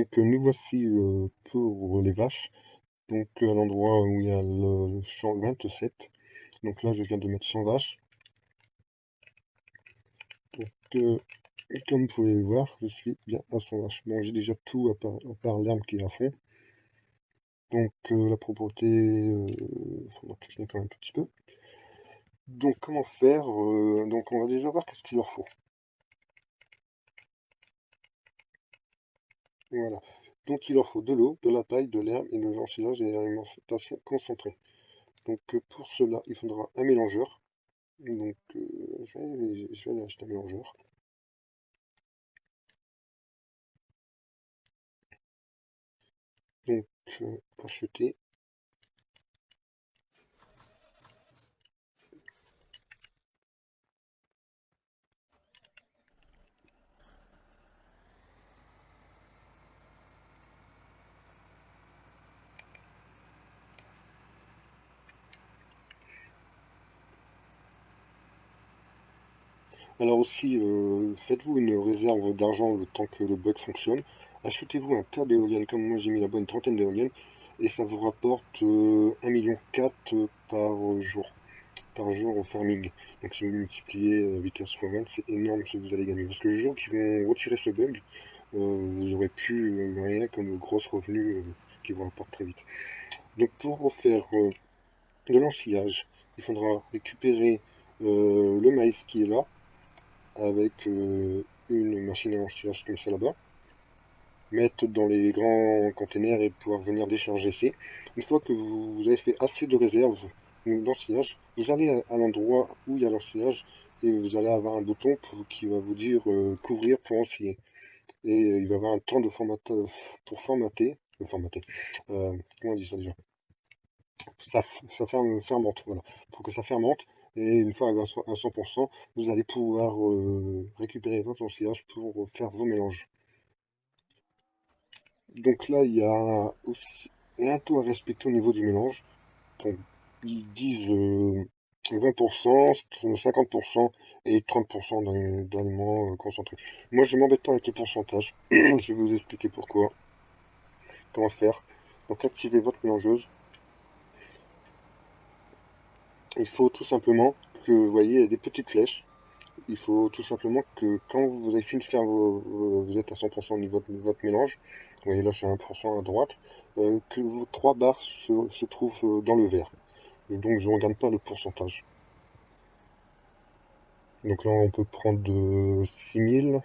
Donc nous voici pour les vaches, donc à l'endroit où il y a le champ 27. Donc là je viens de mettre 100 vaches. Donc comme vous pouvez le voir, je suis bien à 100 vaches. Bon, j'ai déjà tout à part l'herbe qui est à fond. Donc la propreté, faudra que je nettoie un tout petit peu. Donc comment faire? Donc on va déjà voir qu'est-ce qu'il leur faut. Voilà. Donc il leur faut de l'eau, de la paille, de l'herbe et de l'ensilage et une alimentation concentrée. Donc pour cela, il faudra un mélangeur. Donc je vais aller acheter un mélangeur. Donc acheter. Alors aussi, faites-vous une réserve d'argent le temps que le bug fonctionne. Achetez-vous un tas d'éoliennes, comme moi j'ai mis là-bas une trentaine d'éoliennes, et ça vous rapporte 1,4 million par jour au farming. Donc si vous multipliez 8 fois 20, c'est énorme ce que vous allez gagner. Parce que le jour qu'ils vont retirer ce bug, vous n'aurez plus rien comme gros revenus qui vous rapportent très vite. Donc pour faire de l'ensilage, il faudra récupérer le maïs qui est là, avec une machine à ensilage comme ça là-bas, mettre dans les grands containers et pouvoir venir décharger ici. Une fois que vous avez fait assez de réserves d'ensilage, vous allez à l'endroit où il y a l'ensilage et vous allez avoir un bouton qui va vous dire couvrir pour ensiler. Et il va y avoir un temps de pour formater. Comment on dit ça déjà? Ça, ça fermente, voilà. Pour que ça fermente. Et une fois à 100%, vous allez pouvoir récupérer votre ensilage pour faire vos mélanges. Donc là, il y a aussi un taux à respecter au niveau du mélange. Donc, ils disent 20%, 50% et 30% d'aliments concentrés. Moi, je m'embête pas avec les pourcentages. Je vais vous expliquer pourquoi. Comment faire. Donc, activez votre mélangeuse. Il faut tout simplement que, vous voyez, il y a des petites flèches. Il faut tout simplement que quand vous avez fini de faire vous êtes à 100% au niveau de votre mélange, vous voyez là c'est 1% à droite, que vos trois barres se trouvent dans le vert. Et donc je ne regarde pas le pourcentage. Donc là on peut prendre de 6000.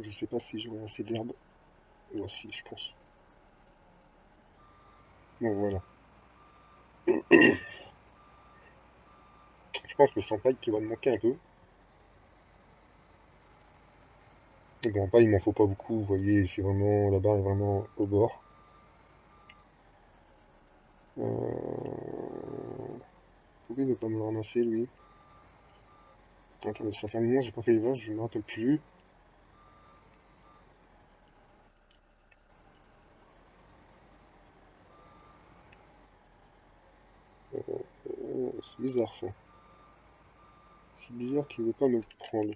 Je sais pas si j'aurai assez d'herbe. Voici, je pense. Bon voilà. Je pense que c'est en paille qui va me manquer un peu. Et bon, en paille il m'en faut pas beaucoup, vous voyez, c'est vraiment, la barre est vraiment au bord. Pourquoi il ne veut pas me le ramasser lui? Attendez, ça fait un moment que j'ai pas fait les vaches, je ne me rappelle plus. C'est bizarre ça. C'est bizarre qu'il veut pas me le prendre.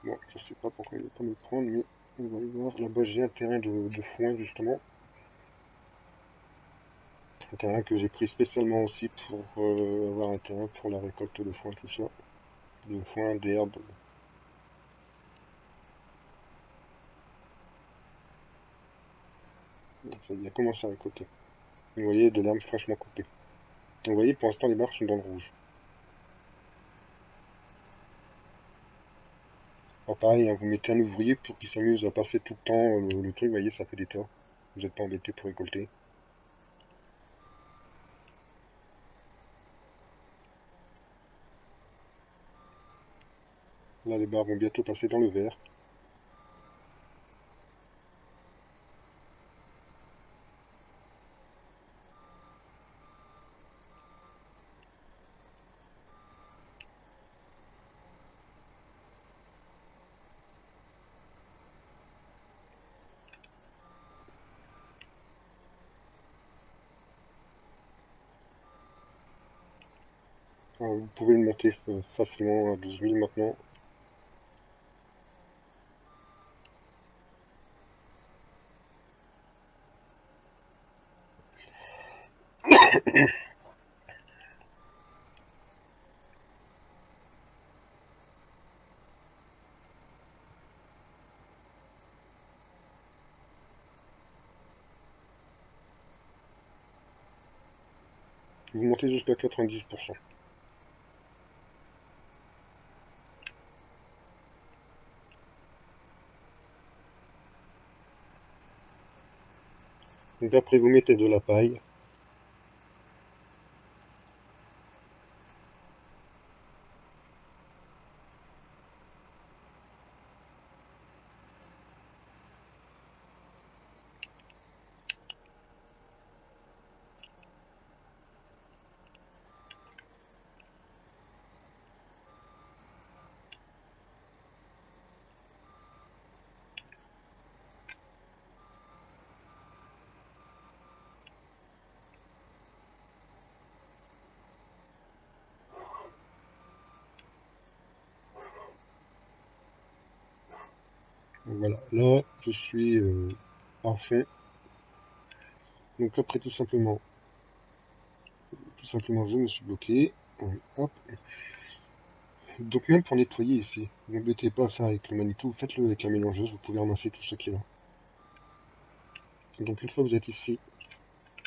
Bon, je sais pas pourquoi il veut pas me le prendre, mais on va y voir. Là-bas, j'ai un terrain de foin, justement. Un terrain que j'ai pris spécialement aussi pour avoir un terrain pour la récolte de foin, tout ça. De foin, d'herbe. Ça y a commencé à récolter. Vous voyez, de l'herbe fraîchement coupée. Vous voyez, pour l'instant, les barres sont dans le rouge. Alors pareil, hein, vous mettez un ouvrier pour qu'il s'amuse à passer tout le temps le truc, vous voyez, ça fait des tas. Vous n'êtes pas embêté pour récolter. Là, les barres vont bientôt passer dans le vert. Vous pouvez le monter facilement à 12 000 maintenant. Vous montez jusqu'à 90%. Donc après vous mettez de la paille. Voilà, là je suis à fond. Donc après tout simplement je me suis bloqué. Hop. Donc même pour nettoyer ici, n'embêtez pas à faire avec le Manitou, faites-le avec la mélangeuse, vous pouvez ramasser tout ce qui est là. Donc une fois que vous êtes ici,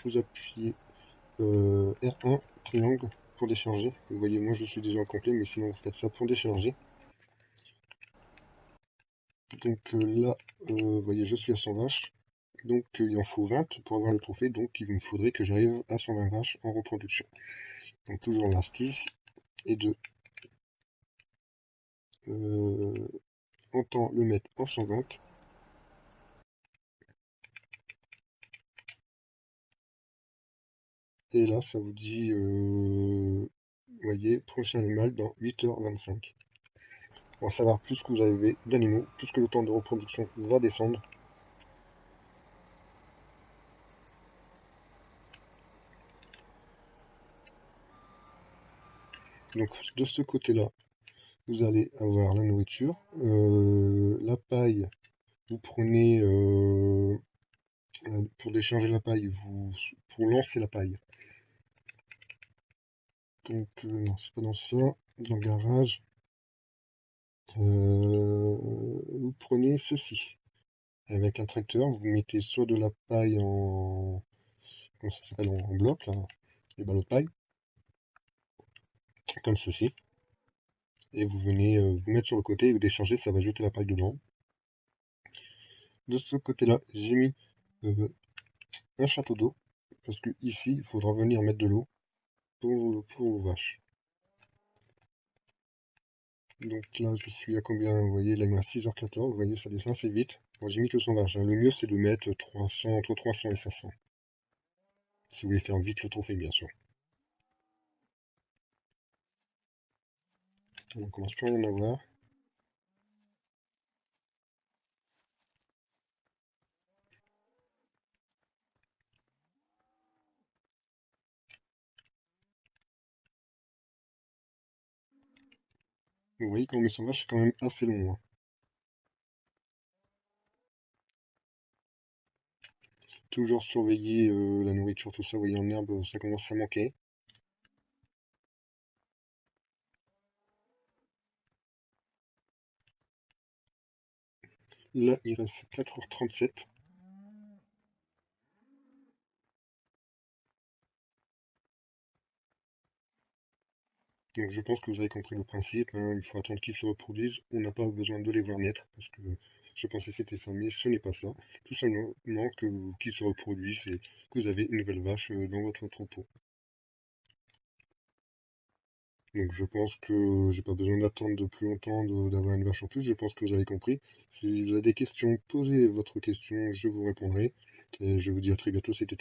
vous appuyez R1, triangle, pour décharger. Vous voyez, moi je suis déjà en complet, mais sinon vous faites ça pour décharger. Donc là, vous voyez, je suis à 100 vaches. Donc il en faut 20 pour avoir le trophée, donc il me faudrait que j'arrive à 120 vaches en reproduction. Donc toujours l'astuce est de autant le mettre en 120. Et là, ça vous dit, vous voyez, prochain animal dans 8h25. Pour savoir plus que vous avez d'animaux, plus que le temps de reproduction va descendre. Donc de ce côté-là, vous allez avoir la nourriture. La paille, vous prenez, pour décharger la paille, pour lancer la paille. Donc non, c'est pas dans ça, dans le garage. Vous prenez ceci. Avec un tracteur, vous mettez soit de la paille en, comment ça s'appelle, en bloc, là, les ballots de paille, comme ceci. Et vous venez vous mettre sur le côté et vous déchargez, ça va jeter la paille dedans. De ce côté-là, j'ai mis un château d'eau, parce que ici, il faudra venir mettre de l'eau pour vos vaches. Donc là, je suis à combien? Vous voyez, là, il me reste 6h14, vous voyez, ça descend assez vite. Moi, j'ai mis que 100 vaches, hein. Le mieux, c'est de mettre 300, entre 300 et 500. Si vous voulez faire vite le trophée, bien sûr. On commence plus à en avoir. Vous voyez, quand on met 100 vaches, c'est quand même assez long, hein. Toujours surveiller la nourriture, tout ça. Vous voyez, en herbe, ça commence à manquer. Là, il reste 4h37. Donc je pense que vous avez compris le principe, hein. Il faut attendre qu'ils se reproduisent. On n'a pas besoin de les voir naître, parce que je pensais que c'était ça, mais ce n'est pas ça. Tout simplement qu'ils se reproduisent et que vous avez une nouvelle vache dans votre troupeau. Donc je pense que j'ai pas besoin d'attendre de plus longtemps d'avoir une vache en plus. Je pense que vous avez compris. Si vous avez des questions, posez votre question, je vous répondrai. Et je vous dis à très bientôt. C'était